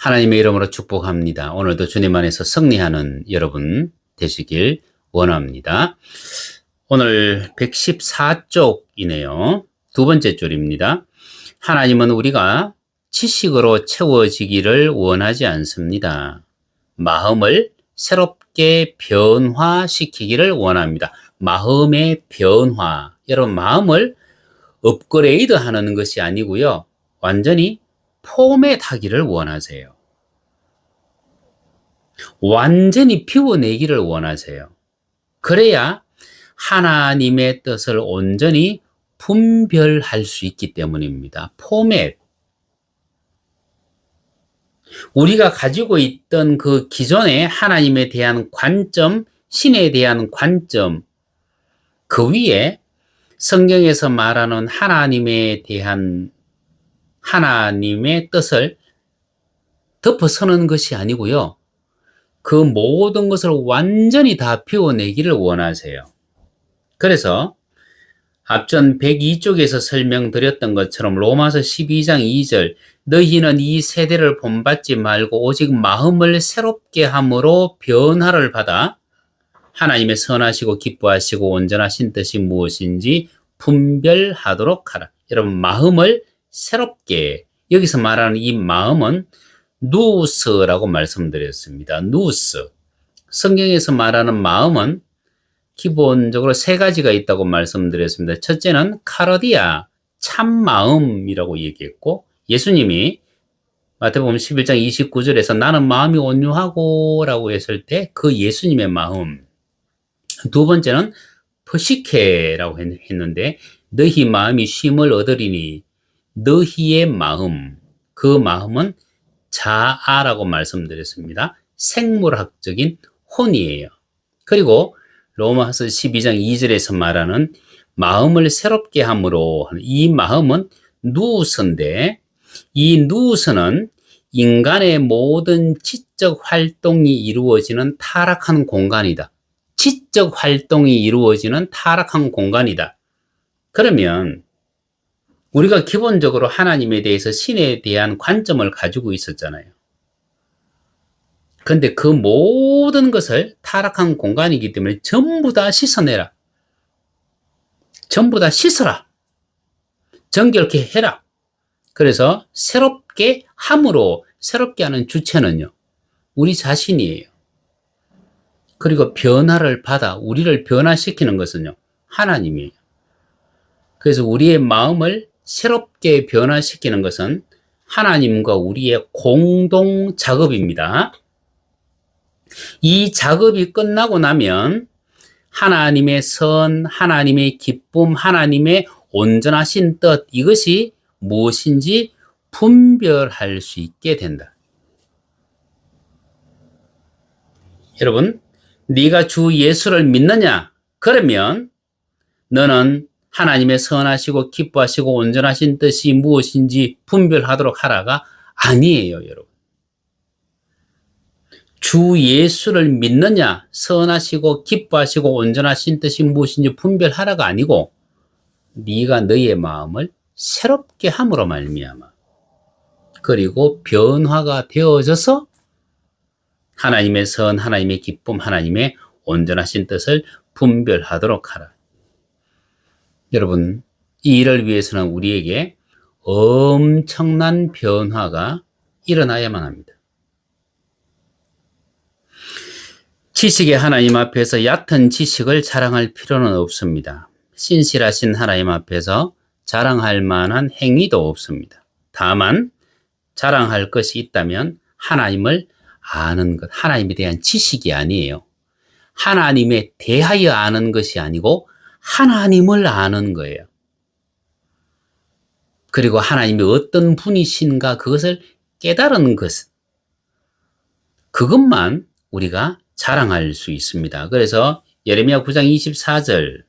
하나님의 이름으로 축복합니다. 오늘도 주님 안에서 승리하는 여러분 되시길 원합니다. 오늘 114쪽이네요. 두 번째 줄입니다. 하나님은 우리가 지식으로 채워지기를 원하지 않습니다. 마음을 새롭게 변화시키기를 원합니다. 마음의 변화. 여러분, 마음을 업그레이드 하는 것이 아니고요. 완전히 포맷하기를 원하세요. 완전히 비워내기를 원하세요. 그래야 하나님의 뜻을 온전히 분별할 수 있기 때문입니다. 포맷. 우리가 가지고 있던 그 기존의 하나님에 대한 관점, 신에 대한 관점, 그 위에 성경에서 말하는 하나님에 대한 하나님의 뜻을 덮어서는 것이 아니고요. 그 모든 것을 완전히 다 비워내기를 원하세요. 그래서 앞전 102쪽에서 설명드렸던 것처럼 로마서 12장 2절 너희는 이 세대를 본받지 말고 오직 마음을 새롭게 함으로 변화를 받아 하나님의 선하시고 기뻐하시고 온전하신 뜻이 무엇인지 분별하도록 하라. 여러분, 마음을 새롭게, 여기서 말하는 이 마음은 누스라고 말씀드렸습니다. 누스. 성경에서 말하는 마음은 기본적으로 세 가지가 있다고 말씀드렸습니다. 첫째는 카르디아, 참마음이라고 얘기했고, 예수님이 마태복음 11장 29절에서 나는 마음이 온유하고 라고 했을 때 그 예수님의 마음. 두 번째는 퍼시케라고 했는데 너희 마음이 쉼을 얻으리니 너희의 마음, 그 마음은 자아라고 말씀드렸습니다. 생물학적인 혼이에요. 그리고 로마서 12장 2절에서 말하는 마음을 새롭게 함으로 이 마음은 누우스인데 이 누우스는 인간의 모든 지적 활동이 이루어지는 타락한 공간이다. 지적 활동이 이루어지는 타락한 공간이다. 그러면 우리가 기본적으로 하나님에 대해서 신에 대한 관점을 가지고 있었잖아요. 그런데 그 모든 것을 타락한 공간이기 때문에 전부 다 씻어내라. 전부 다 씻어라. 정결케 해라. 그래서 새롭게 함으로 새롭게 하는 주체는요, 우리 자신이에요. 그리고 변화를 받아 우리를 변화시키는 것은요, 하나님이에요. 그래서 우리의 마음을 새롭게 변화시키는 것은 하나님과 우리의 공동 작업입니다. 이 작업이 끝나고 나면 하나님의 선, 하나님의 기쁨, 하나님의 온전하신 뜻, 이것이 무엇인지 분별할 수 있게 된다. 여러분, 네가 주 예수를 믿느냐? 그러면 너는 하나님의 선하시고 기뻐하시고 온전하신 뜻이 무엇인지 분별하도록 하라가 아니에요, 여러분. 주 예수를 믿느냐? 선하시고 기뻐하시고 온전하신 뜻이 무엇인지 분별하라가 아니고 네가 너의 마음을 새롭게 함으로 말미암아 그리고 변화가 되어져서 하나님의 선, 하나님의 기쁨, 하나님의 온전하신 뜻을 분별하도록 하라. 여러분, 이 일을 위해서는 우리에게 엄청난 변화가 일어나야만 합니다. 지식의 하나님 앞에서 얕은 지식을 자랑할 필요는 없습니다. 신실하신 하나님 앞에서 자랑할 만한 행위도 없습니다. 다만 자랑할 것이 있다면 하나님을 아는 것, 하나님에 대한 지식이 아니에요. 하나님에 대하여 아는 것이 아니고 하나님을 아는 거예요. 그리고 하나님이 어떤 분이신가 그것을 깨달은 것, 그것만 우리가 자랑할 수 있습니다. 그래서 예레미야 9장 24절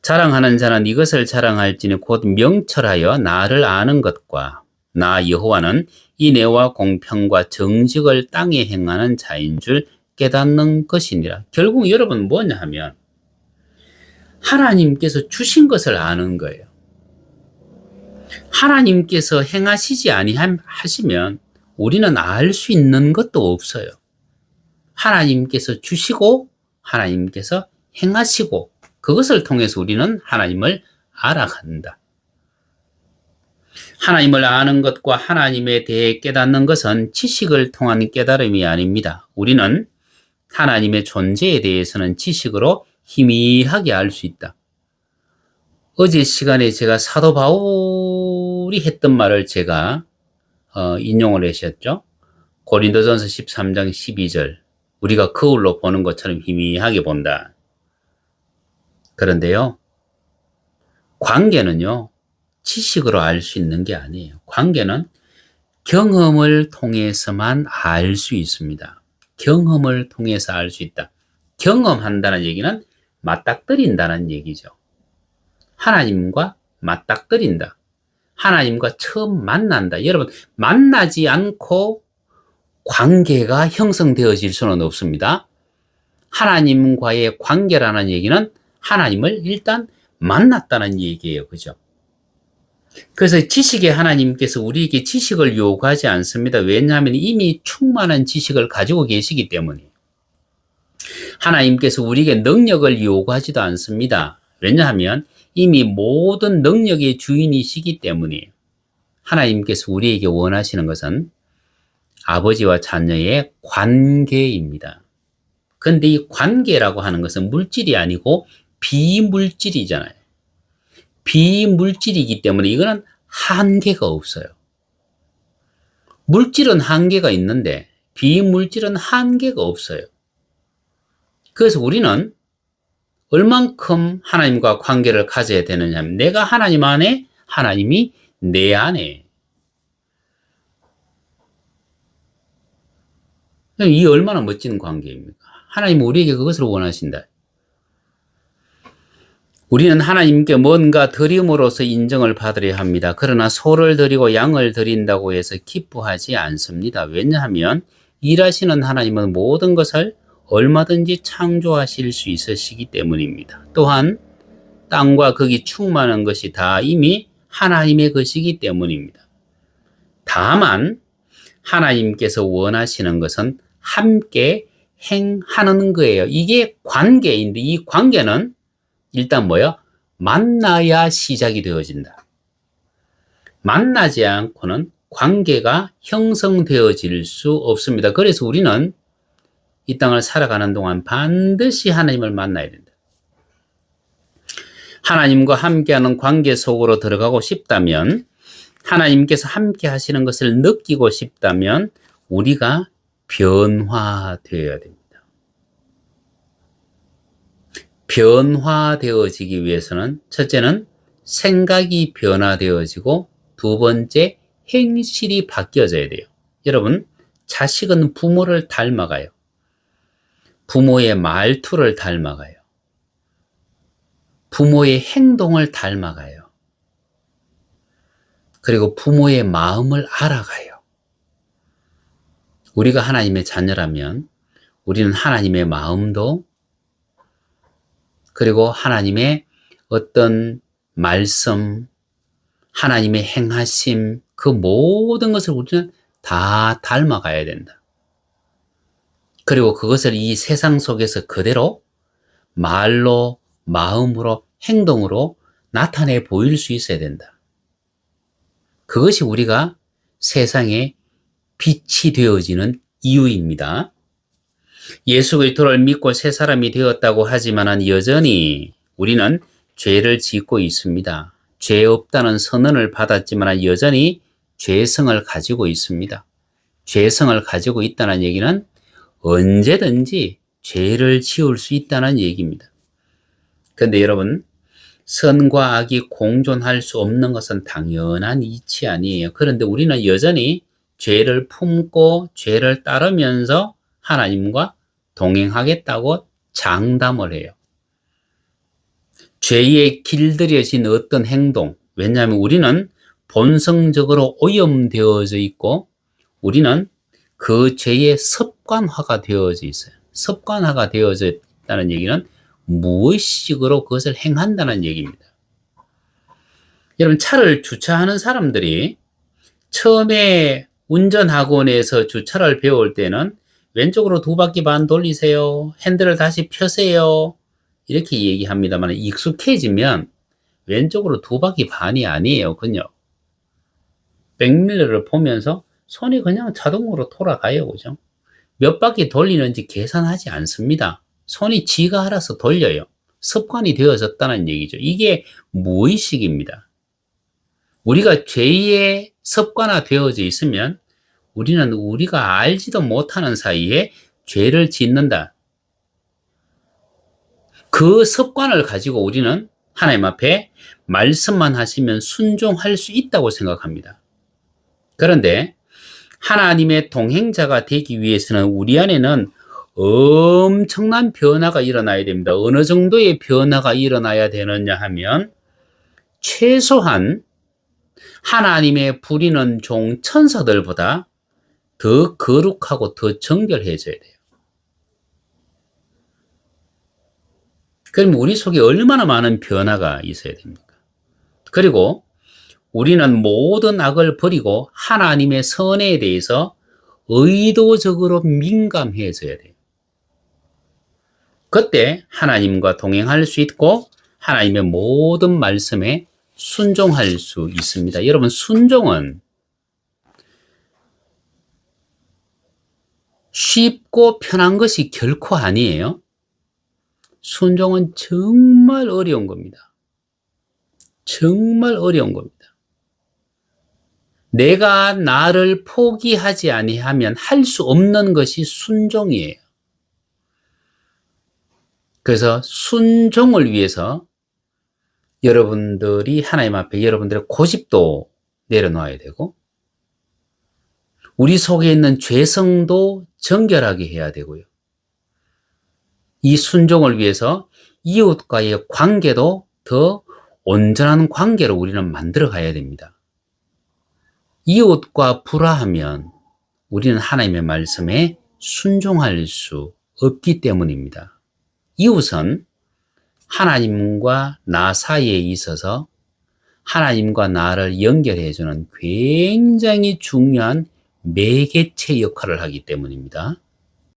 자랑하는 자는 이것을 자랑할지니 곧 명철하여 나를 아는 것과 나 여호와는 인애와 공평과 정직을 땅에 행하는 자인 줄 깨닫는 것이니라. 결국 여러분 뭐냐 하면 하나님께서 주신 것을 아는 거예요. 하나님께서 행하시지 아니하시면 우리는 알 수 있는 것도 없어요. 하나님께서 주시고 하나님께서 행하시고 그것을 통해서 우리는 하나님을 알아간다. 하나님을 아는 것과 하나님에 대해 깨닫는 것은 지식을 통한 깨달음이 아닙니다. 우리는 하나님의 존재에 대해서는 지식으로 희미하게 알 수 있다. 어제 시간에 제가 사도 바울이 했던 말을 제가 인용을 하셨죠. 고린도전서 13장 12절 우리가 거울로 보는 것처럼 희미하게 본다. 그런데요. 관계는요. 지식으로 알 수 있는 게 아니에요. 관계는 경험을 통해서만 알 수 있습니다. 경험을 통해서 알 수 있다. 경험한다는 얘기는 맞닥뜨린다는 얘기죠. 하나님과 맞닥뜨린다. 하나님과 처음 만난다. 여러분, 만나지 않고 관계가 형성되어질 수는 없습니다. 하나님과의 관계라는 얘기는 하나님을 일단 만났다는 얘기예요. 그죠? 그래서 지식의 하나님께서 우리에게 지식을 요구하지 않습니다. 왜냐하면 이미 충만한 지식을 가지고 계시기 때문이에요. 하나님께서 우리에게 능력을 요구하지도 않습니다. 왜냐하면 이미 모든 능력의 주인이시기 때문이에요. 하나님께서 우리에게 원하시는 것은 아버지와 자녀의 관계입니다. 그런데 이 관계라고 하는 것은 물질이 아니고 비물질이잖아요. 비물질이기 때문에 이거는 한계가 없어요. 물질은 한계가 있는데 비물질은 한계가 없어요. 그래서 우리는 얼만큼 하나님과 관계를 가져야 되느냐 하면 내가 하나님 안에, 하나님이 내 안에. 이 얼마나 멋진 관계입니까? 하나님은 우리에게 그것을 원하신다. 우리는 하나님께 뭔가 드림으로써 인정을 받으려 합니다. 그러나 소를 드리고 양을 드린다고 해서 기뻐하지 않습니다. 왜냐하면 일하시는 하나님은 모든 것을 얼마든지 창조하실 수 있으시기 때문입니다. 또한 땅과 거기 충만한 것이 다 이미 하나님의 것이기 때문입니다. 다만 하나님께서 원하시는 것은 함께 행하는 거예요. 이게 관계인데 이 관계는 일단 뭐요? 만나야 시작이 되어진다. 만나지 않고는 관계가 형성되어질 수 없습니다. 그래서 우리는 이 땅을 살아가는 동안 반드시 하나님을 만나야 된다. 하나님과 함께하는 관계 속으로 들어가고 싶다면, 하나님께서 함께 하시는 것을 느끼고 싶다면 우리가 변화되어야 됩니다. 변화되어지기 위해서는 첫째는 생각이 변화되어지고 두 번째 행실이 바뀌어져야 돼요. 여러분, 자식은 부모를 닮아가요. 부모의 말투를 닮아가요. 부모의 행동을 닮아가요. 그리고 부모의 마음을 알아가요. 우리가 하나님의 자녀라면 우리는 하나님의 마음도 그리고 하나님의 어떤 말씀, 하나님의 행하심, 그 모든 것을 우리는 다 닮아가야 된다. 그리고 그것을 이 세상 속에서 그대로 말로, 마음으로, 행동으로 나타내 보일 수 있어야 된다. 그것이 우리가 세상에 빛이 되어지는 이유입니다. 예수 그리스도를 믿고 새 사람이 되었다고 하지만 여전히 우리는 죄를 짓고 있습니다. 죄 없다는 선언을 받았지만 여전히 죄성을 가지고 있습니다. 죄성을 가지고 있다는 얘기는 언제든지 죄를 지을 수 있다는 얘기입니다. 그런데 여러분, 선과 악이 공존할 수 없는 것은 당연한 이치 아니에요. 그런데 우리는 여전히 죄를 품고 죄를 따르면서 하나님과 동행하겠다고 장담을 해요. 죄에 길들여진 어떤 행동, 왜냐하면 우리는 본성적으로 오염되어져 있고 우리는 그 죄의 습관화가 되어져 있어요. 습관화가 되어져 있다는 얘기는 무의식으로 그것을 행한다는 얘기입니다. 여러분, 차를 주차하는 사람들이 처음에 운전학원에서 주차를 배울 때는 왼쪽으로 2바퀴 반 돌리세요. 핸들을 다시 펴세요. 이렇게 얘기합니다만 익숙해지면 왼쪽으로 2바퀴 반이 아니에요. 그냥 백밀러를 보면서 손이 그냥 자동으로 돌아가요. 그죠? 몇 바퀴 돌리는지 계산하지 않습니다. 손이 지가 알아서 돌려요. 습관이 되어졌다는 얘기죠. 이게 무의식입니다. 우리가 죄에 습관화 되어져 있으면 우리는 우리가 알지도 못하는 사이에 죄를 짓는다. 그 습관을 가지고 우리는 하나님 앞에 말씀만 하시면 순종할 수 있다고 생각합니다. 그런데 하나님의 동행자가 되기 위해서는 우리 안에는 엄청난 변화가 일어나야 됩니다. 어느 정도의 변화가 일어나야 되느냐 하면 최소한 하나님의 부리는 종 천사들보다 더 거룩하고 더 정결해져야 돼요. 그럼 우리 속에 얼마나 많은 변화가 있어야 됩니까? 그리고 우리는 모든 악을 버리고 하나님의 선에 대해서 의도적으로 민감해져야 돼요. 그때 하나님과 동행할 수 있고 하나님의 모든 말씀에 순종할 수 있습니다. 여러분, 순종은 쉽고 편한 것이 결코 아니에요. 순종은 정말 어려운 겁니다. 정말 어려운 겁니다. 내가 나를 포기하지 아니하면 할 수 없는 것이 순종이에요. 그래서 순종을 위해서 여러분들이 하나님 앞에 여러분들의 고집도 내려놓아야 되고 우리 속에 있는 죄성도 정결하게 해야 되고요. 이 순종을 위해서 이웃과의 관계도 더 온전한 관계로 우리는 만들어 가야 됩니다. 이웃과 불화하면 우리는 하나님의 말씀에 순종할 수 없기 때문입니다. 이웃은 하나님과 나 사이에 있어서 하나님과 나를 연결해주는 굉장히 중요한 매개체 역할을 하기 때문입니다.